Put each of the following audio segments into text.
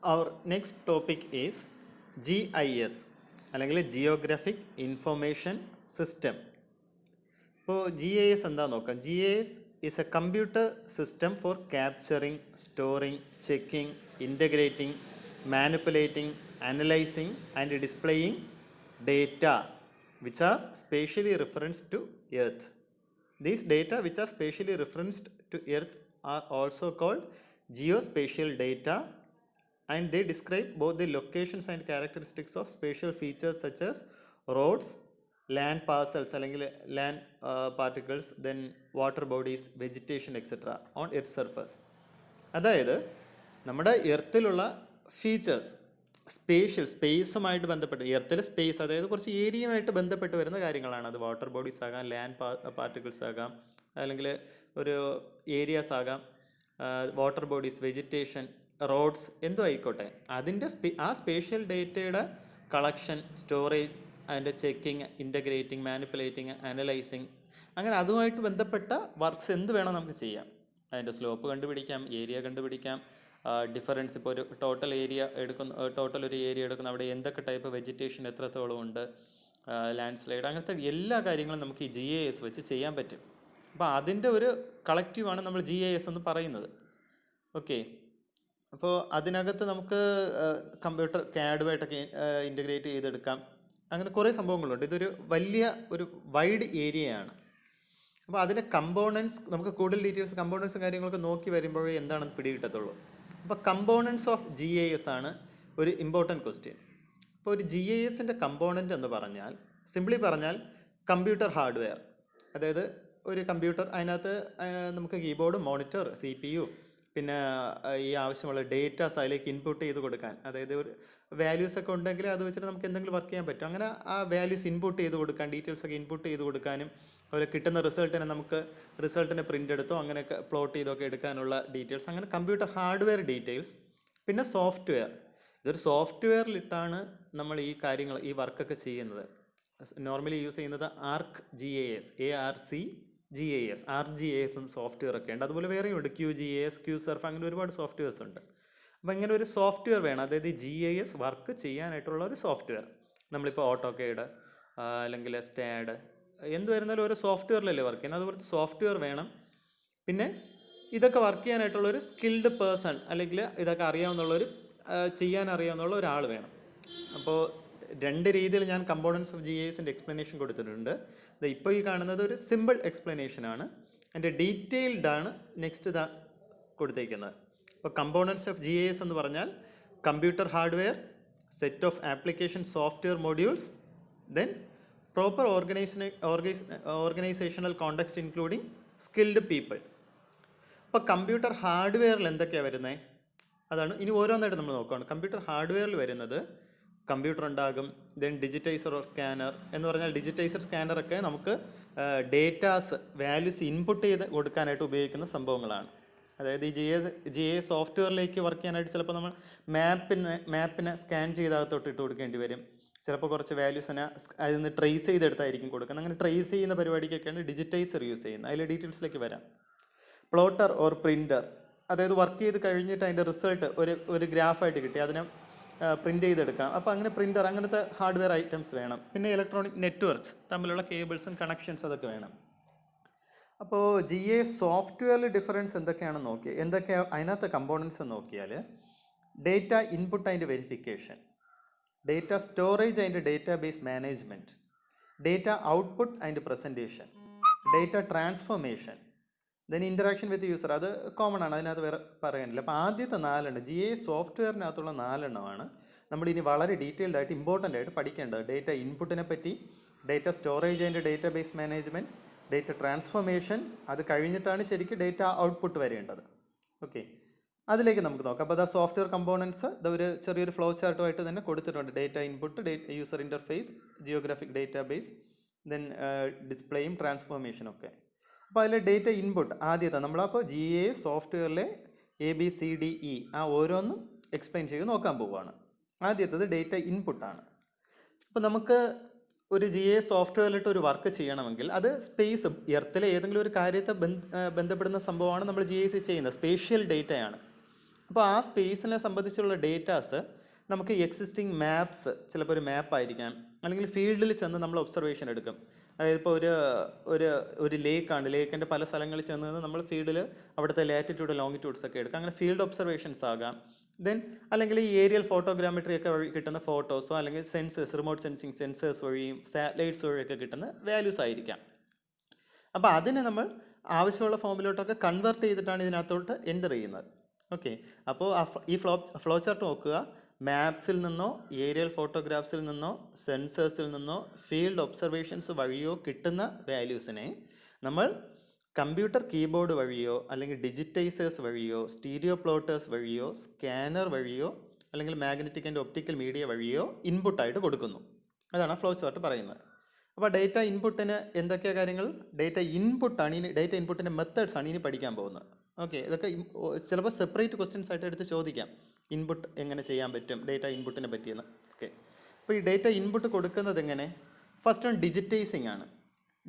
Our next topic is GIS അല്ലെങ്കിൽ geographic information system. ഇപ്പോൾ GIS എന്താ നോക്കാം. GIS is a computer system for capturing, storing, checking, integrating, manipulating, analyzing and displaying data which are spatially referenced to Earth. These data which are spatially referenced to Earth are also called geospatial data, and they describe both the locations and characteristics of spatial features such as roads, land parcels അല്ലെങ്കിൽ land particles, then water bodies, vegetation etc. on its surface. അതായത് നമ്മുടെ എർത്തിലുള്ള features സ്പേസുമായിട്ട് ബന്ധപ്പെട്ട്, എർത്തിലെ space അതായത് കുറച്ച് ഏരിയയുമായിട്ട് ബന്ധപ്പെട്ട് വരുന്ന കാര്യങ്ങളാണ്. അത് വാട്ടർ ബോഡീസ് ആകാം, ലാൻഡ് പാർട്ടിക്കിൾസ് ആകാം, അല്ലെങ്കിൽ ഒരു ഏരിയാസ് ആകാം, വാട്ടർ ബോഡീസ്, വെജിറ്റേഷൻ, റോഡ്സ്, എന്തോ ആയിക്കോട്ടെ. അതിൻ്റെ ആ സ്പേഷ്യൽ ഡേറ്റയുടെ കളക്ഷൻ, സ്റ്റോറേജ്, അതിൻ്റെ ചെക്കിങ്, ഇൻ്റഗ്രേറ്റിംഗ്, മാനിപ്പുലേറ്റിംഗ്, അനലൈസിങ്, അങ്ങനെ അതുമായിട്ട് ബന്ധപ്പെട്ട വർക്ക്സ് എന്ത് വേണം നമുക്ക് ചെയ്യാം. അതിൻ്റെ സ്ലോപ്പ് കണ്ടുപിടിക്കാം, ഏരിയ കണ്ടുപിടിക്കാം, ഡിഫറൻസ്. ഇപ്പോൾ ഒരു ടോട്ടൽ ഒരു ഏരിയ എടുക്കുന്ന അവിടെ എന്തൊക്കെ ടൈപ്പ് വെജിറ്റേഷൻ എത്രത്തോളം ഉണ്ട്, ലാൻഡ് സ്ലൈഡ്, അങ്ങനത്തെ എല്ലാ കാര്യങ്ങളും നമുക്ക് ഈ GIS വെച്ച് ചെയ്യാൻ പറ്റും. അപ്പോൾ അതിൻ്റെ ഒരു കളക്റ്റീവാണ് നമ്മൾ GIS എന്ന് പറയുന്നത്. ഓക്കെ, അപ്പോൾ അതിനകത്ത് നമുക്ക് കമ്പ്യൂട്ടർ CAD-ആയിട്ടൊക്കെ ഇൻ്റഗ്രേറ്റ് ചെയ്തെടുക്കാം. അങ്ങനെ കുറേ സംഭവങ്ങളുണ്ട്. ഇതൊരു വലിയ ഒരു വൈഡ് ഏരിയയാണ്. അപ്പോൾ അതിൻ്റെ കമ്പോണൻസ്, നമുക്ക് കൂടുതൽ ഡീറ്റെയിൽസ് കമ്പോണൻസും കാര്യങ്ങളൊക്കെ നോക്കി വരുമ്പോഴേ എന്താണെന്ന് പിടികിട്ടത്തുള്ളൂ. അപ്പോൾ കമ്പോണൻസ് ഓഫ് GIS ആണ് ഒരു ഇമ്പോർട്ടൻറ്റ് ക്വസ്റ്റ്യൻ. ഇപ്പോൾ ഒരു GISൻ്റെ കമ്പോണൻ്റ് എന്ന് പറഞ്ഞാൽ, സിംപ്ലി പറഞ്ഞാൽ കമ്പ്യൂട്ടർ ഹാർഡ്വെയർ. അതായത് ഒരു കമ്പ്യൂട്ടർ, അതിനകത്ത് നമുക്ക് കീബോർഡ്, മോണിറ്റർ, CPU, പിന്നെ ഈ ആവശ്യമുള്ള ഡേറ്റാസ് അതിലേക്ക് ഇൻപുട്ട് ചെയ്ത് കൊടുക്കാൻ, അതായത് ഒരു വാല്യൂസ് ഒക്കെ ഉണ്ടെങ്കിൽ അത് വെച്ചിട്ട് നമുക്ക് എന്തെങ്കിലും വർക്ക് ചെയ്യാൻ പറ്റും. അങ്ങനെ ആ വാല്യൂസ് ഇൻപുട്ട് ചെയ്ത് കൊടുക്കാൻ, ഡീറ്റെയിൽസ് ഒക്കെ ഇൻപുട്ട് ചെയ്ത് കൊടുക്കാനും, അതുപോലെ കിട്ടുന്ന റിസൾട്ടിനെ പ്രിൻ്റ് എടുത്തോ അങ്ങനെയൊക്കെ പ്ലോട്ട് ചെയ്തൊക്കെ എടുക്കാനുള്ള ഡീറ്റെയിൽസ്, അങ്ങനെ കമ്പ്യൂട്ടർ ഹാർഡ്വെയർ ഡീറ്റെയിൽസ്. പിന്നെ സോഫ്റ്റ്വെയർ. ഇതൊരു സോഫ്റ്റ്വെയറിലിട്ടാണ് നമ്മൾ ഈ കാര്യങ്ങൾ, ഈ വർക്കൊക്കെ ചെയ്യുന്നത്. നോർമലി യൂസ് ചെയ്യുന്നത് ArcGIS, ArcGIS എന്ന സോഫ്റ്റ്വെയർ ഒക്കെ ഉണ്ട്. അതുപോലെ വേറെയും ഉണ്ട്, QGIS, QSurf, അങ്ങനെ ഒരുപാട് സോഫ്റ്റ്വെയർസ് ഉണ്ട്. അപ്പോൾ ഇങ്ങനെ ഒരു സോഫ്റ്റ്വെയർ വേണം, അതായത് GIS വർക്ക് ചെയ്യാനായിട്ടുള്ള ഒരു സോഫ്റ്റ്വെയർ. നമ്മളിപ്പോൾ ഓട്ടോകേഡ് അല്ലെങ്കിൽ സ്റ്റാഡ് എന്ത് വരുന്നാലും ഒരു സോഫ്റ്റ്വെയറിലല്ലേ വർക്ക് ചെയ്യുന്നത്, അതുപോലത്തെ സോഫ്റ്റ്വെയർ വേണം. പിന്നെ ഇതൊക്കെ വർക്ക് ചെയ്യാനായിട്ടുള്ളൊരു സ്കിൽഡ് പേഴ്സൺ, അല്ലെങ്കിൽ ഇതൊക്കെ ചെയ്യാൻ അറിയാവുന്നുള്ള ഒരാൾ വേണം. അപ്പോൾ രണ്ട് രീതിയിൽ ഞാൻ കമ്പോണൻസ് ഓഫ് GISൻ്റെ എക്സ്പ്ലനേഷൻ കൊടുത്തിട്ടുണ്ട്. ഇപ്പോൾ ഈ കാണുന്നത് ഒരു സിമ്പിൾ എക്സ്പ്ലനേഷനാണ്. അതിൻ്റെ ഡീറ്റെയിൽഡ് ആണ് നെക്സ്റ്റ് കൊടുത്തേക്കുന്നത്. അപ്പോൾ കമ്പോണൻസ് ഓഫ് GIS എന്ന് പറഞ്ഞാൽ computer hardware, set of application software modules, then proper organisational context including skilled people. അപ്പോൾ കമ്പ്യൂട്ടർ ഹാർഡ്വെയറിൽ എന്തൊക്കെയാണ് വരുന്നത് അതാണ് ഇനി ഓരോന്നായിട്ട് നമ്മൾ നോക്കുകയാണ്. കമ്പ്യൂട്ടർ ഹാർഡ്വെയറിൽ വരുന്നത് കമ്പ്യൂട്ടർ ഉണ്ടാകും, ദെൻ ഡിജിറ്റൈസർ ഓർ സ്കാനർ എന്ന് പറഞ്ഞാൽ ഡിജിറ്റൈസർ, സ്കാനറൊക്കെ നമുക്ക് ഡേറ്റാസ്, വാല്യൂസ് ഇൻപുട്ട് ചെയ്ത് കൊടുക്കാനായിട്ട് ഉപയോഗിക്കുന്ന സംഭവങ്ങളാണ്. അതായത് ഈ GIS സോഫ്റ്റ്വെയറിലേക്ക് വർക്ക് ചെയ്യാനായിട്ട് ചിലപ്പോൾ നമ്മൾ മാപ്പിനെ സ്കാൻ ചെയ്തകത്തോട്ട് ഇട്ട് കൊടുക്കേണ്ടി വരും. ചിലപ്പോൾ കുറച്ച് വാല്യൂസിനെ അതിൽ നിന്ന് ട്രേസ് ചെയ്തെടുത്തായിരിക്കും കൊടുക്കുന്നത്. അങ്ങനെ ട്രേസ് ചെയ്യുന്ന പരിപാടിക്കൊക്കെയാണ് ഡിജിറ്റൈസർ യൂസ് ചെയ്യുന്നത്. അതിലെ ഡീറ്റെയിൽസിലേക്ക് വരാം. പ്ലോട്ടർ ഓർ പ്രിൻ്റർ, അതായത് വർക്ക് ചെയ്ത് കഴിഞ്ഞിട്ട് അതിൻ്റെ റിസൾട്ട് ഒരു ഗ്രാഫായിട്ട് കിട്ടി, അതിനെ പ്രിൻ്റ് ചെയ്തെടുക്കാം. അപ്പോൾ അങ്ങനെ പ്രിൻ്റർ, അങ്ങനത്തെ ഹാർഡ്വെയർ ഐറ്റംസ് വേണം. പിന്നെ ഇലക്ട്രോണിക് നെറ്റ്വർക്ക്സ്, തമ്മിലുള്ള കേബിൾസും കണക്ഷൻസ്, അതൊക്കെ വേണം. അപ്പോൾ GIS സോഫ്റ്റ്വെയറിൽ ഡിഫറൻസ് എന്തൊക്കെയാണെന്ന് എന്തൊക്കെയാണ് അതിനകത്ത് കമ്പോണൻസ് നോക്കിയാൽ, data input and verification, data storage and database management, data output and presentation, data transformation, then interaction with user. അത് കോമൺ ആണ്, അതിനകത്ത് വേറെ പറയാനില്ല. അപ്പോൾ ആദ്യത്തെ 4 GIS സോഫ്റ്റ്വെയറിനകത്തുള്ള 4 നമ്മളിനി വളരെ ഡീറ്റെയിൽഡ് ആയിട്ട് ഇമ്പോർട്ടൻ്റ് ആയിട്ട് പഠിക്കേണ്ടത്. ഡേറ്റ ഇൻപുട്ടിനെ പറ്റി, data storage and database management, data transformation, അത് കഴിഞ്ഞിട്ടാണ് ശരിക്കും ഡേറ്റ ഔട്ട്പുട്ട് വരേണ്ടത്. ഓക്കെ, അതിലേക്ക് നമുക്ക് നോക്കാം. അപ്പോൾ അതാ സോഫ്റ്റ്വെയർ കമ്പോണൻസ് ഒരു ചെറിയൊരു ഫ്ലോ ചാർട്ടുമായിട്ട് തന്നെ കൊടുത്തിട്ടുണ്ട്. Data input, user interface, geographic database, then ഡിസ്പ്ലേയും ട്രാൻസ്ഫോർമേഷനും ഒക്കെ. അപ്പോൾ അതിൽ ഡേറ്റ ഇൻപുട്ട് ആദ്യത്തെ നമ്മളപ്പോൾ GIS സോഫ്റ്റ്വെയറിലെ ABCDE ആ ഓരോന്നും എക്സ്പ്ലെയിൻ ചെയ്ത് നോക്കാൻ പോവുകയാണ്. ആദ്യത്തേത് ഡേറ്റ ഇൻപുട്ടാണ്. അപ്പോൾ നമുക്ക് ഒരു GIS സോഫ്റ്റ്വെയറിലിട്ട് ഒരു വർക്ക് ചെയ്യണമെങ്കിൽ അത് സ്പേസ്, എർത്തിലെ ഏതെങ്കിലും ഒരു കാര്യത്തെ ബന്ധപ്പെടുന്ന സംഭവമാണ് നമ്മൾ GIS ചെയ്യുന്നത്. സ്പേഷ്യൽ ഡേറ്റയാണ്. അപ്പോൾ ആ സ്പേസിനെ സംബന്ധിച്ചുള്ള ഡേറ്റാസ് നമുക്ക് എക്സിസ്റ്റിംഗ് മാപ്സ്, ചിലപ്പോൾ ഒരു മാപ്പ് ആയിരിക്കാം, അല്ലെങ്കിൽ ഫീൽഡിൽ ചെന്ന് നമ്മൾ ഒബ്സർവേഷൻ എടുക്കും. അതായത് ഇപ്പോൾ ഒരു ഒരു ലേക്കാണ്, ലേക്കിൻ്റെ പല സ്ഥലങ്ങളിൽ ചെന്ന് നമ്മൾ ഫീൽഡിൽ അവിടുത്തെ ലാറ്റിറ്റ്യൂഡ് ലോങ്ങിറ്റ്യൂഡ്സ് ഒക്കെ എടുക്കാം. അങ്ങനെ ഫീൽഡ് ഒബ്സർവേഷൻസ് ആകാം. ദെൻ അല്ലെങ്കിൽ ഈ ഏരിയൽ ഫോട്ടോഗ്രാമെട്രി ഒക്കെ വഴി കിട്ടുന്ന ഫോട്ടോസോ അല്ലെങ്കിൽ സെൻസേഴ്സ്, റിമോട്ട് സെൻസിങ് സെൻസേഴ്സ് വഴിയും സാറ്റലൈറ്റ്സ് വഴിയൊക്കെ കിട്ടുന്ന വാല്യൂസ് ആയിരിക്കാം. അപ്പോൾ അതിനെ നമ്മൾ ആവശ്യമുള്ള ഫോമിലോട്ടൊക്കെ കൺവേർട്ട് ചെയ്തിട്ടാണ് ഇതിനകത്തോട്ട് എൻ്റർ ചെയ്യുന്നത്. ഓക്കെ, അപ്പോൾ ഈ ഫ്ലോ ചാർട്ട് നോക്കുക. മാപ്സിൽ നിന്നോ ഏരിയൽ ഫോട്ടോഗ്രാഫ്സിൽ നിന്നോ സെൻസേഴ്സിൽ നിന്നോ ഫീൽഡ് ഒബ്സർവേഷൻസ് വഴിയോ കിട്ടുന്ന വാല്യൂസിനെ നമ്മൾ കമ്പ്യൂട്ടർ കീബോർഡ് വഴിയോ അല്ലെങ്കിൽ ഡിജിറ്റൈസേഴ്സ് വഴിയോ സ്റ്റീരിയോ പ്ലോട്ടേഴ്സ് വഴിയോ സ്കാനർ വഴിയോ അല്ലെങ്കിൽ മാഗ്നറ്റിക് ആൻഡ് ഒപ്റ്റിക്കൽ മീഡിയ വഴിയോ ഇൻപുട്ടായിട്ട് കൊടുക്കുന്നു. അതാണ് ഫ്ലോ ചാർട്ട് പറയുന്നത്. അപ്പോൾ ഡേറ്റ ഇൻപുട്ടിന് എന്തൊക്കെയാണ് കാര്യങ്ങൾ? ഡേറ്റ ഇൻപുട്ടിൻ്റെ മെത്തേഡ്സാണ് ഇനി പഠിക്കാൻ പോകുന്നത്. ഓക്കെ, ഇതൊക്കെ ചിലപ്പോൾ സെപ്പറേറ്റ് ക്വസ്റ്റ്യൻസ് ആയിട്ട് എടുത്ത് ചോദിക്കാം. ഇൻപുട്ട് എങ്ങനെ ചെയ്യാൻ പറ്റും, ഡേറ്റ ഇൻപുട്ടിനെ പറ്റിയെന്ന്. ഓക്കെ, അപ്പോൾ ഈ ഡേറ്റ ഇൻപുട്ട് കൊടുക്കുന്നത് എങ്ങനെ? ഫസ്റ്റ് വൺ ഡിജിറ്റൈസിങ് ആണ്.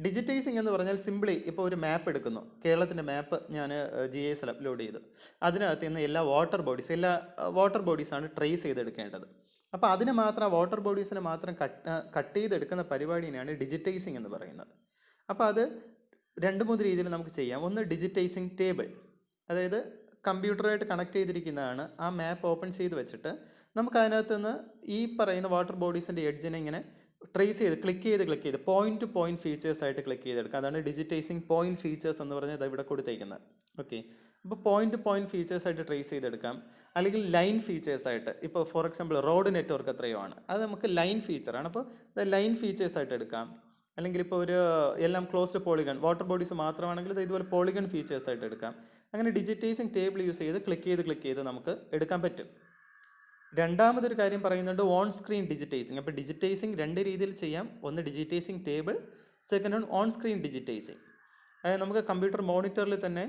ഡിജിറ്റൈസിങ് എന്ന് പറഞ്ഞാൽ സിംപ്ലി ഇപ്പോൾ ഒരു മാപ്പ് എടുക്കുന്നു. കേരളത്തിൻ്റെ മാപ്പ് ഞാൻ GIS അപ്ലോഡ് ചെയ്തു. അതിനകത്ത് നിന്ന് എല്ലാ വാട്ടർ ബോഡീസാണ് ട്രേസ് ചെയ്തെടുക്കേണ്ടത്. അപ്പോൾ അതിന് മാത്രം വാട്ടർ ബോഡീസിനെ മാത്രം കട്ട് ചെയ്തെടുക്കുന്ന പരിപാടിയാണ് ഡിജിറ്റൈസിങ് എന്ന് പറയുന്നത്. അപ്പോൾ അത് 2-3 രീതിയിൽ നമുക്ക് ചെയ്യാം. ഒന്ന് ഡിജിറ്റൈസിങ് ടേബിൾ, അതായത് കമ്പ്യൂട്ടറായിട്ട് കണക്ട് ചെയ്തിരിക്കുന്നതാണ്. ആ മാപ്പ് ഓപ്പൺ ചെയ്ത് വെച്ചിട്ട് നമുക്ക് അതിനകത്ത് നിന്ന് ഈ പറയുന്ന വാട്ടർ ബോഡീസിൻ്റെ എഡ്ജിനെ ഇങ്ങനെ ട്രേസ് ചെയ്ത് ക്ലിക്ക് ചെയ്ത് പോയിന്റ് ടു പോയിന്റ് ഫീച്ചേഴ്സ് ആയിട്ട് ക്ലിക്ക് ചെയ്തെടുക്കുക. അതാണ് ഡിജിറ്റൈസിങ് പോയിന്റ് ഫീച്ചേഴ്സ് എന്ന് പറഞ്ഞാൽ ഇവിടെ കൊടുത്തേക്കുന്നത്. ഓക്കെ, അപ്പോൾ പോയിന്റ് ടു പോയിന്റ് ഫീച്ചേഴ്സ് ആയിട്ട് ട്രേസ് ചെയ്തെടുക്കാം. അല്ലെങ്കിൽ ലൈൻ ഫീച്ചേഴ്സ് ആയിട്ട്, ഇപ്പോൾ ഫോർ എക്സാമ്പിൾ റോഡ് നെറ്റ്വർക്ക് എത്രയോ ആണ്, അത് നമുക്ക് ലൈൻ ഫീച്ചറാണ്. അപ്പോൾ ലൈൻ ഫീച്ചേഴ്സ് ആയിട്ട് എടുക്കാം. അല്ലെങ്കിൽ ഇപ്പോൾ എല്ലാം ക്ലോസ്ഡ് പോളിഗൺ വാട്ടർ ബോഡീസ് മാത്രമാണെങ്കിൽ ഇത് ഇതുപോലെ പോളിഗൺ ഫീച്ചേഴ്സ് ആയിട്ട് എടുക്കാം. അങ്ങനെ ഡിജിറ്റൈസിങ് ടേബിൾ യൂസ് ചെയ്ത് ക്ലിക്ക് ചെയ്ത് നമുക്ക് എടുക്കാൻ പറ്റും. രണ്ടാമതൊരു കാര്യം പറയുന്നുണ്ട് ഓൺ സ്ക്രീൻ ഡിജിറ്റൈസിങ്. അപ്പോൾ ഡിജിറ്റൈസിങ് 2 രീതിയിൽ ചെയ്യാം. ഒന്ന് ഡിജിറ്റൈസിങ് ടേബിൾ, സെക്കൻഡ് ഓൺ സ്ക്രീൻ ഡിജിറ്റൈസിങ്. അതായത് നമുക്ക് കമ്പ്യൂട്ടർ മോണിറ്ററിൽ തന്നെ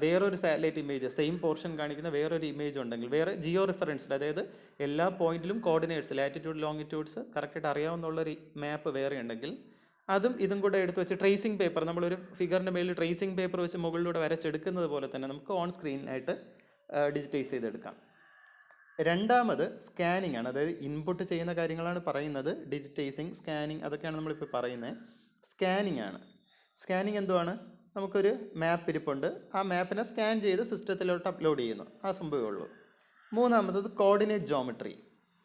വേറൊരു സാറ്റലൈറ്റ് ഇമേജ് സെയിം പോർഷൻ കാണിക്കുന്ന വേറൊരു ഇമേജ് ഉണ്ടെങ്കിൽ, വേറെ ജിയോ റെഫറൻസിൽ, അതായത് എല്ലാ പോയിന്റിലും കോർഡിനേറ്റ്സ് ലാറ്റിറ്റ്യൂഡ് ലോങ്ങിറ്റ്യൂഡ്സ് കറക്റ്റായിട്ട് അറിയാവുന്നുള്ളൊരു മാപ്പ് വേറെ ഉണ്ടെങ്കിൽ ഇതും കൂടെ എടുത്ത് വെച്ച് ട്രേസിംഗ് പേപ്പർ, നമ്മളൊരു ഫിഗറിൻ്റെ മേലിൽ ട്രേസിംഗ് പേപ്പർ വെച്ച് മുകളിലൂടെ വരച്ചെടുക്കുന്നത് പോലെ തന്നെ നമുക്ക് ഓൺ സ്ക്രീനായിട്ട് ഡിജിറ്റൈസ് ചെയ്തെടുക്കാം. രണ്ടാമത് സ്കാനിങ് ആണ്. അതായത് ഇൻപുട്ട് ചെയ്യുന്ന കാര്യങ്ങളാണ് പറയുന്നത്. ഡിജിറ്റൈസിങ്, സ്കാനിങ്, അതൊക്കെയാണ് നമ്മളിപ്പോൾ പറയുന്നത്. സ്കാനിങ് ആണ്. സ്കാനിങ് എന്തുവാണ്? നമുക്കൊരു മാപ്പ് ഇരിപ്പുണ്ട്, ആ മാപ്പിനെ സ്കാൻ ചെയ്ത് സിസ്റ്റത്തിലോട്ട് അപ്ലോഡ് ചെയ്യുന്നു, ആ സംഭവമേ ഉള്ളൂ. മൂന്നാമത്തത് കോർഡിനേറ്റ് ജോമെട്രി.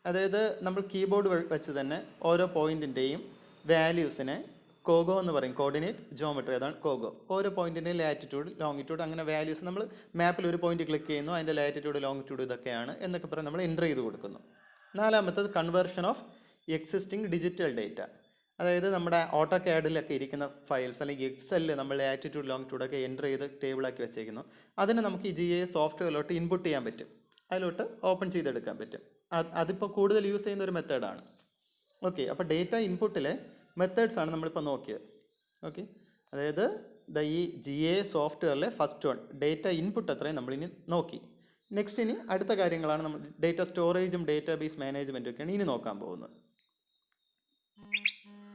അതായത് നമ്മൾ കീബോർഡ് വെച്ച് തന്നെ ഓരോ പോയിൻറ്റിൻ്റെയും വാല്യൂസിനെ കോഗോ എന്ന് പറയും, കോർഡിനേറ്റ് ജോമെട്രി, അതാണ് കോഗോ. ഓരോ പോയിൻറ്റിൻ്റെയും ലാറ്റിറ്റ്യൂഡ് ലോങ്ങിറ്റ്യൂഡ് അങ്ങനെ വാല്യൂസ് നമ്മൾ മാപ്പിൽ ഒരു പോയിന്റ് ക്ലിക്ക് ചെയ്യുന്നു, അതിൻ്റെ ലാറ്റിറ്റ്യൂഡ് ലോങ്ങിറ്റ്യൂഡ് ഇതൊക്കെയാണ് എന്നൊക്കെ പറഞ്ഞ് നമ്മൾ എൻ്റർ ചെയ്ത് കൊടുക്കുന്നു. നാലാമത്തത് conversion of existing digital data. അതായത് നമ്മുടെ ഓട്ടോ കാഡിലൊക്കെ ഇരിക്കുന്ന ഫയൽസ് അല്ലെങ്കിൽ എക്സെല്ലിൽ നമ്മൾ ലാറ്റിറ്റ്യൂഡ് ലോങ്ങിറ്റ്യൂഡൊക്കെ എൻ്റർ ചെയ്ത് ടേബിളാക്കി വെച്ചേക്കുന്നു. അതിനെ നമുക്ക് ഈ GIS സോഫ്റ്റ്വെയറിലോട്ട് ഇൻപുട്ട് ചെയ്യാൻ പറ്റും, അതിലോട്ട് ഓപ്പൺ ചെയ്തെടുക്കാൻ പറ്റും. അതിപ്പോൾ കൂടുതൽ യൂസ് ചെയ്യുന്ന ഒരു മെത്തേഡാണ്. ഓക്കെ, അപ്പോൾ ഡേറ്റ ഇൻപുട്ടിലെ മെത്തേഡ്സാണ് നമ്മളിപ്പോൾ നോക്കിയത്. ഓക്കെ, അതായത് ഈ GIS സോഫ്റ്റ്വെയറിലെ ഫസ്റ്റ് വൺ ഡേറ്റ ഇൻപുട്ട് അത്രയും നമ്മളിനി നോക്കി. നെക്സ്റ്റ് ഇനി അടുത്ത കാര്യങ്ങളാണ് നമ്മൾ ഡേറ്റ സ്റ്റോറേജും ഡേറ്റാബേസ് മാനേജ്മെൻറ്റും ഒക്കെയാണ് ഇനി നോക്കാൻ പോകുന്നത്.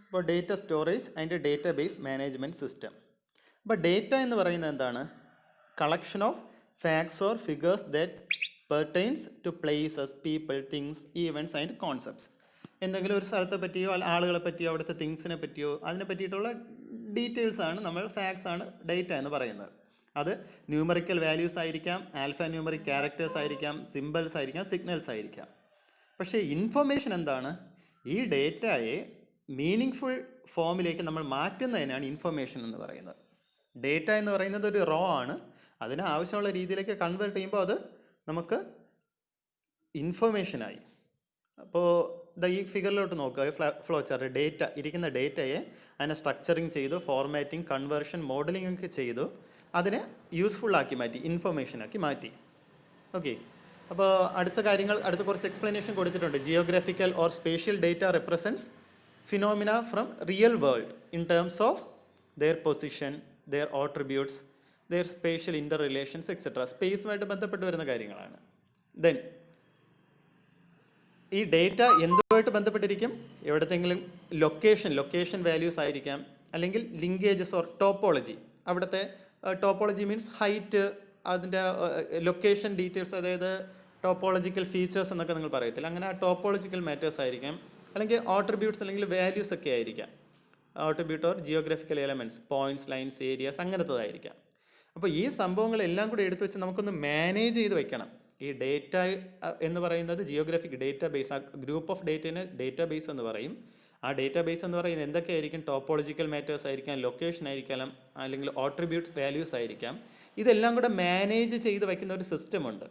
അപ്പോൾ ഡേറ്റ സ്റ്റോറേജ് അതിൻ്റെ ഡേറ്റാബേസ് മാനേജ്മെൻറ്റ് സിസ്റ്റം. അപ്പോൾ ഡേറ്റ എന്ന് പറയുന്നത് എന്താണ്? Collection of facts or figures that pertains to places, people, things, events and concepts. എന്തെങ്കിലും ഒരു സ്ഥലത്തെ പറ്റിയോ ആളുകളെ പറ്റിയോ അവിടുത്തെ തിങ്സിനെ പറ്റിയോ അതിനെ പറ്റിയിട്ടുള്ള ഡീറ്റെയിൽസാണ് നമ്മൾ ഫാക്ട്സ് ആണ് ഡേറ്റ എന്ന് പറയുന്നത്. അത് ന്യൂമറിക്കൽ വാല്യൂസ് ആയിരിക്കാം, ആൽഫ ന്യൂമറിക് ക്യാരക്ടേഴ്സ് ആയിരിക്കാം, സിമ്പിൾസ് ആയിരിക്കാം, സിഗ്നൽസ് ആയിരിക്കാം. പക്ഷേ ഇൻഫർമേഷൻ എന്താണ്? ഈ ഡേറ്റയെ മീനിങ് ഫുൾ ഫോമിലേക്ക് നമ്മൾ മാറ്റുന്നതിനാണ് ഇൻഫർമേഷൻ എന്ന് പറയുന്നത്. ഡേറ്റ എന്ന് പറയുന്നത് ഒരു റോ ആണ്, അതിന് ആവശ്യമുള്ള രീതിയിലേക്ക് കൺവേർട്ട് ചെയ്യുമ്പോൾ അത് നമുക്ക് ഇൻഫർമേഷനായി. അപ്പോൾ ഈ ഫിഗറിലോട്ട് നോക്കുക, ഫ്ലോ ചാർട്ട്. ഇരിക്കുന്ന ഡേറ്റയെ അതിനെ സ്ട്രക്ചറിങ് ചെയ്തു, ഫോർമാറ്റിംഗ്, കൺവേർഷൻ, മോഡലിംഗ് ഒക്കെ ചെയ്തു അതിനെ യൂസ്ഫുള്ളാക്കി മാറ്റി, ഇൻഫർമേഷനാക്കി മാറ്റി. ഓക്കെ, അപ്പോൾ അടുത്ത കുറച്ച് എക്സ്പ്ലനേഷൻ കൊടുത്തിട്ടുണ്ട്. Geographical or spatial data represents phenomena from real world in terms of their position, their attributes, their spatial interrelations, etc. സ്പേസുമായിട്ട് ബന്ധപ്പെട്ട് വരുന്ന കാര്യങ്ങളാണ്. ദെൻ ഈ ഡേറ്റ എന്തുമായിട്ട് ബന്ധപ്പെട്ടിരിക്കും? എവിടത്തെങ്കിലും ലൊക്കേഷൻ വാല്യൂസ് ആയിരിക്കാം, അല്ലെങ്കിൽ ലിങ്കേജസ് ഓർ ടോപ്പോളജി. അവിടുത്തെ ടോപ്പോളജി മീൻസ് ഹൈറ്റ്, അതിൻ്റെ location details, അതായത് topological features എന്നൊക്കെ നിങ്ങൾ പറയത്തില്ല, അങ്ങനെ ആ ടോപ്പോളജിക്കൽ മാറ്റേഴ്സ് ആയിരിക്കാം, അല്ലെങ്കിൽ ആട്രിബ്യൂട്ട്സ് അല്ലെങ്കിൽ വാല്യൂസ് ഒക്കെ ആയിരിക്കാം. Attribute or geographical elements, points, lines, areas, അങ്ങനത്തതായിരിക്കാം. അപ്പോൾ ഈ സംഭവങ്ങളെല്ലാം കൂടി എടുത്തു വെച്ച് നമുക്കൊന്ന് മാനേജ് ചെയ്ത് വെക്കണം. ഈ ഡേറ്റ എന്ന് പറയുന്നത് ജിയോഗ്രാഫിക് ഡേറ്റാ ബേസ്, ആ ഗ്രൂപ്പ് ഓഫ് ഡേറ്റേനെ ഡേറ്റാ ബേസ് എന്ന് പറയും. ആ ഡേറ്റാ ബേസ് എന്ന് പറയുന്നത് എന്തൊക്കെയായിരിക്കും? ടോപ്പോളജിക്കൽ മാറ്റേഴ്സ് ആയിരിക്കാം, ലൊക്കേഷൻ ആയിരിക്കാം, അല്ലെങ്കിൽ ആട്രിബ്യൂട്ട്സ്, വാല്യൂസ് ആയിരിക്കാം. ഇതെല്ലാം കൂടെ മാനേജ് ചെയ്ത് വയ്ക്കുന്ന ഒരു സിസ്റ്റമുണ്ട്.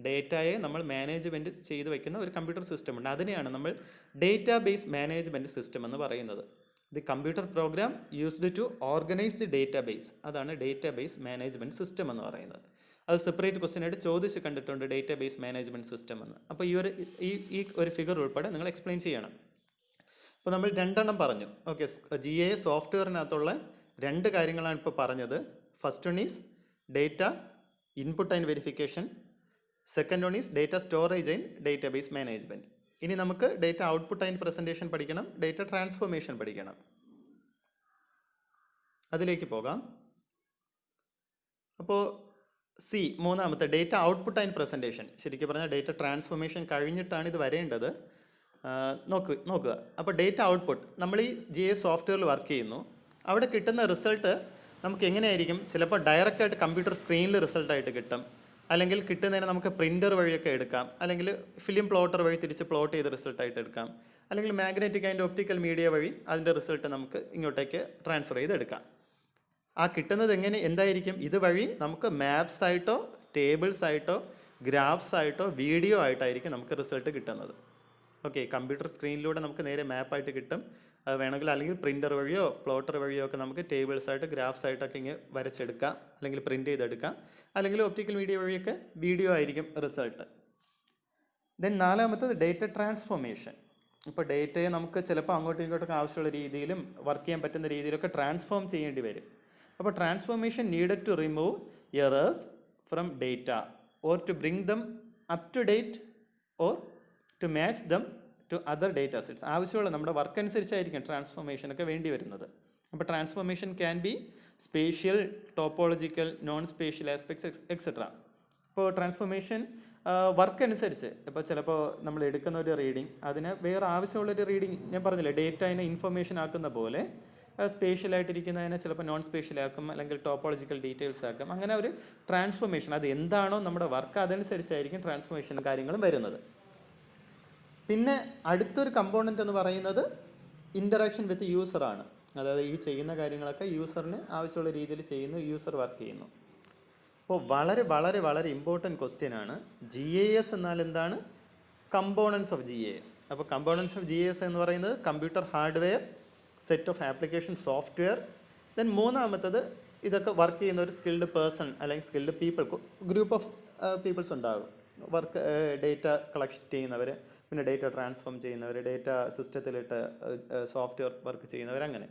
ഡേറ്റയെ നമ്മൾ മാനേജ്മെൻറ്റ് ചെയ്ത് വയ്ക്കുന്ന ഒരു കമ്പ്യൂട്ടർ സിസ്റ്റമുണ്ട്. അതിനെയാണ് നമ്മൾ ഡേറ്റാ ബേസ് മാനേജ്മെൻറ്റ് സിസ്റ്റം എന്ന് പറയുന്നത്. The computer program used to organise the database, അതാണ് ഡേറ്റാ ബേസ് മാനേജ്മെൻറ്റ് സിസ്റ്റം എന്ന് പറയുന്നത്. അത് സെപ്പറേറ്റ് ക്വസ്റ്റ്യൻ ആയിട്ട് ചോദിച്ച് കണ്ടിട്ടുണ്ട്, ഡേറ്റാ ബേസ് മാനേജ്മെൻറ്റ് സിസ്റ്റം എന്ന്. അപ്പോൾ ഈ ഒരു ഫിഗർ ഉൾപ്പെടെ നിങ്ങൾ എക്സ്പ്ലെയിൻ ചെയ്യണം. അപ്പോൾ നമ്മൾ 2 എണ്ണം പറഞ്ഞു. ഓക്കെ, GIS സോഫ്റ്റ്വെയറിനകത്തുള്ള 2 കാര്യങ്ങളാണ് ഇപ്പോൾ പറഞ്ഞത്. First one is data input and verification, second one is data storage and data base management. ഇനി നമുക്ക് ഡേറ്റ ഔട്ട്പുട്ട് ആൻഡ് പ്രസൻറ്റേഷൻ പഠിക്കണം, ഡേറ്റ ട്രാൻസ്ഫോർമേഷൻ പഠിക്കണം. അതിലേക്ക് പോകാം. അപ്പോൾ മൂന്നാമത്തെ ഡേറ്റ ഔട്ട്പുട്ട് ആൻഡ് പ്രസൻറ്റേഷൻ. ശരിക്കും പറഞ്ഞാൽ ഡേറ്റ ട്രാൻസ്ഫോർമേഷൻ കഴിഞ്ഞിട്ടാണ് ഇത് വരേണ്ടത്. നോക്കുക. അപ്പോൾ ഡേറ്റ ഔട്ട്പുട്ട്, നമ്മൾ ഈ GIS സോഫ്റ്റ്വെയറിൽ വർക്ക് ചെയ്യുന്നു, അവിടെ കിട്ടുന്ന റിസൾട്ട് നമുക്ക് എങ്ങനെയായിരിക്കും? ചിലപ്പോൾ ഡയറക്റ്റായിട്ട് കമ്പ്യൂട്ടർ സ്ക്രീനിൽ റിസൾട്ടായിട്ട് കിട്ടും, അല്ലെങ്കിൽ കിട്ടുന്നതിന് നമുക്ക് പ്രിൻ്റർ വഴിയൊക്കെ എടുക്കാം, അല്ലെങ്കിൽ ഫിലിം പ്ലോട്ടർ വഴി തിരിച്ച് പ്ലോട്ട് ചെയ്ത് റിസൾട്ടായിട്ട് എടുക്കാം, അല്ലെങ്കിൽ മാഗ്നറ്റിക് ആൻഡ് ഒപ്റ്റിക്കൽ മീഡിയ വഴി അതിൻ്റെ റിസൾട്ട് നമുക്ക് ഇങ്ങോട്ടേക്ക് ട്രാൻസ്ഫർ ചെയ്തെടുക്കാം. ആ കിട്ടുന്നത് എന്തായിരിക്കും? ഇതുവഴി നമുക്ക് മാപ്സ് ആയിട്ടോ ടേബിൾസ് ആയിട്ടോ ഗ്രാഫ്സ് ആയിട്ടോ വീഡിയോ ആയിട്ടായിരിക്കും നമുക്ക് റിസൾട്ട് കിട്ടുന്നത്. ഓക്കെ, കമ്പ്യൂട്ടർ സ്ക്രീനിലൂടെ നമുക്ക് നേരെ മാപ്പായിട്ട് കിട്ടും. അത് വേണമെങ്കിൽ അല്ലെങ്കിൽ പ്രിൻ്റർ വഴിയോ പ്ലോട്ടർ വഴിയോ ഒക്കെ നമുക്ക് ടേബിൾസ് ആയിട്ട് ഗ്രാഫ്സ് ആയിട്ടൊക്കെ ഇങ്ങനെ വരച്ചെടുക്കാം, അല്ലെങ്കിൽ പ്രിൻ്റ് ചെയ്തെടുക്കാം, അല്ലെങ്കിൽ ഒപ്റ്റിക്കൽ മീഡിയ വഴിയൊക്കെ വീഡിയോ ആയിരിക്കും റിസൾട്ട്. ദെൻ നാലാമത്തത് ഡേറ്റ ട്രാൻസ്ഫോർമേഷൻ. ഇപ്പോൾ ഡേറ്റയെ നമുക്ക് ചിലപ്പോൾ അങ്ങോട്ടും ഇങ്ങോട്ടൊക്കെ ആവശ്യമുള്ള രീതിയിലും വർക്ക് ചെയ്യാൻ പറ്റുന്ന രീതിയിലൊക്കെ ട്രാൻസ്ഫോം ചെയ്യേണ്ടി വരും. അപ്പോൾ transformation needed to remove errors from data or to bring them up to date or to match them to other data sets. ആവശ്യമുള്ള നമ്മുടെ വർക്ക് അനുസരിച്ചായിരിക്കും ട്രാൻസ്ഫോർമേഷനൊക്കെ വേണ്ടി വരുന്നത്. അപ്പോൾ transformation can be spatial, topological, non spatial aspects etcetera. ഇപ്പോൾ transformation work അനുസരിച്ച്, ഇപ്പോൾ ചിലപ്പോൾ നമ്മൾ എടുക്കുന്ന ഒരു റീഡിങ് അതിന് വേറെ ആവശ്യമുള്ളൊരു റീഡിങ്, ഞാൻ പറഞ്ഞില്ലേ ഡേറ്റയിനെ ഇൻഫർമേഷൻ ആക്കുന്ന പോലെ സ്പേഷ്യലായിട്ടിരിക്കുന്നതിനെ ചിലപ്പോൾ നോൺ സ്പേഷ്യലാക്കും, അല്ലെങ്കിൽ ടോപ്പോളജിക്കൽ ഡീറ്റെയിൽസ് ആക്കും. അങ്ങനെ ഒരു ട്രാൻസ്ഫോർമേഷൻ, അത് എന്താണോ നമ്മുടെ വർക്ക് അതനുസരിച്ചായിരിക്കും ട്രാൻസ്ഫോർമേഷനും കാര്യങ്ങളും വരുന്നത്. പിന്നെ അടുത്തൊരു കമ്പോണൻ്റ് എന്ന് പറയുന്നത് ഇൻ്ററാക്ഷൻ വിത്ത് യൂസറാണ്. അതായത് ഈ ചെയ്യുന്ന കാര്യങ്ങളൊക്കെ യൂസറിന് ആവശ്യമുള്ള രീതിയിൽ ചെയ്യുന്നു, യൂസർ വർക്ക് ചെയ്യുന്നു. അപ്പോൾ വളരെ വളരെ വളരെ ഇമ്പോർട്ടൻറ്റ് ക്വസ്റ്റ്യൻ ആണ്. GIS എന്നാൽ എന്താണ്? Components of GIS. അപ്പോൾ കമ്പോണൻസ് ഓഫ് GIS എന്ന് പറയുന്നത് computer hardware, set of application software. Then മൂന്നാമത്തത് ഇതൊക്കെ വർക്ക് ചെയ്യുന്ന ഒരു സ്കിൽഡ് പേഴ്സൺ അല്ലെങ്കിൽ skilled people, group of peoples ഉണ്ടാകും. വർക്ക് ഡേറ്റ കളക്ട് ചെയ്യുന്നവർ, പിന്നെ ഡേറ്റ ട്രാൻസ്ഫോം ചെയ്യുന്നവർ, ഡേറ്റ സിസ്റ്റത്തിലിട്ട് സോഫ്റ്റ്വെയർ വർക്ക് ചെയ്യുന്നവർ, അങ്ങനെ.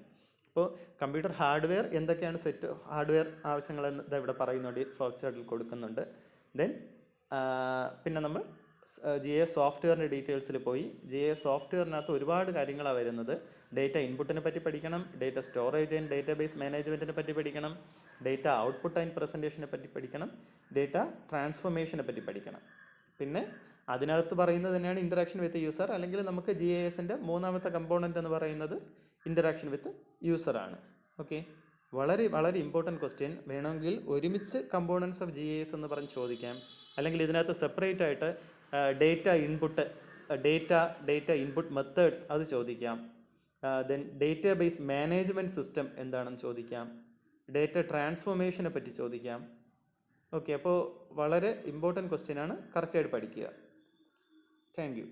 അപ്പോൾ കമ്പ്യൂട്ടർ ഹാർഡ്വെയർ എന്തൊക്കെയാണ് സെറ്റ് ഹാർഡ്വെയർ ആവശ്യങ്ങളെന്ന് ഇവിടെ പറയുന്നുണ്ട്, ഫ്ലോ ചാർട്ടിൽ കൊടുക്കുന്നുണ്ട്. ദെൻ പിന്നെ നമ്മൾ GIS സോഫ്റ്റ്വെയറിൻ്റെ ഡീറ്റെയിൽസിൽ പോയി. GIS സോഫ്റ്റ്വെയറിനകത്ത് ഒരുപാട് കാര്യങ്ങളാണ് വരുന്നത്. ഡേറ്റ ഇൻപുട്ടിനെ പറ്റി പഠിക്കണം, ഡേറ്റ സ്റ്റോറേജ് ആൻഡ് ഡേറ്റാബേസ് മാനേജ്മെൻറ്റിനെ പറ്റി പഠിക്കണം, ഡേറ്റ ഔട്ട്പുട്ട് ആൻഡ് പ്രസൻറ്റേഷനെ പറ്റി പഠിക്കണം, ഡേറ്റ ട്രാൻസ്ഫോർമേഷനെ പറ്റി പഠിക്കണം. പിന്നെ അതിനകത്ത് പറയുന്നത് തന്നെയാണ് ഇൻറ്ററാക്ഷൻ വിത്ത് യൂസർ, അല്ലെങ്കിൽ നമുക്ക് GISൻ്റെ മൂന്നാമത്തെ കമ്പോണൻ്റ് എന്ന് പറയുന്നത് ഇൻറ്ററാക്ഷൻ വിത്ത് യൂസറാണ്. ഓക്കെ, വളരെ വളരെ ഇമ്പോർട്ടൻറ്റ് ക്വസ്റ്റ്യൻ. വേണമെങ്കിൽ ഒരുമിച്ച് കമ്പോണൻസ് ഓഫ് GIS എന്ന് പറഞ്ഞ് ചോദിക്കാം, അല്ലെങ്കിൽ ഇതിനകത്ത് സെപ്പറേറ്റ് ആയിട്ട് ഡേറ്റ ഇൻപുട്ട് മെത്തേഡ്സ് അത് ചോദിക്കാം. ദെൻ ഡേറ്റാബേസ് മാനേജ്മെൻറ്റ് സിസ്റ്റം എന്താണെന്ന് ചോദിക്കാം, ഡേറ്റ ട്രാൻസ്ഫോർമേഷനെ പറ്റി ചോദിക്കാം. ഓക്കെ, അപ്പോൾ വളരെ ഇമ്പോർട്ടൻറ്റ് ക്വസ്റ്റ്യൻ ആണ്, കറക്റ്റായിട്ട് പഠിക്കുക. Thank you.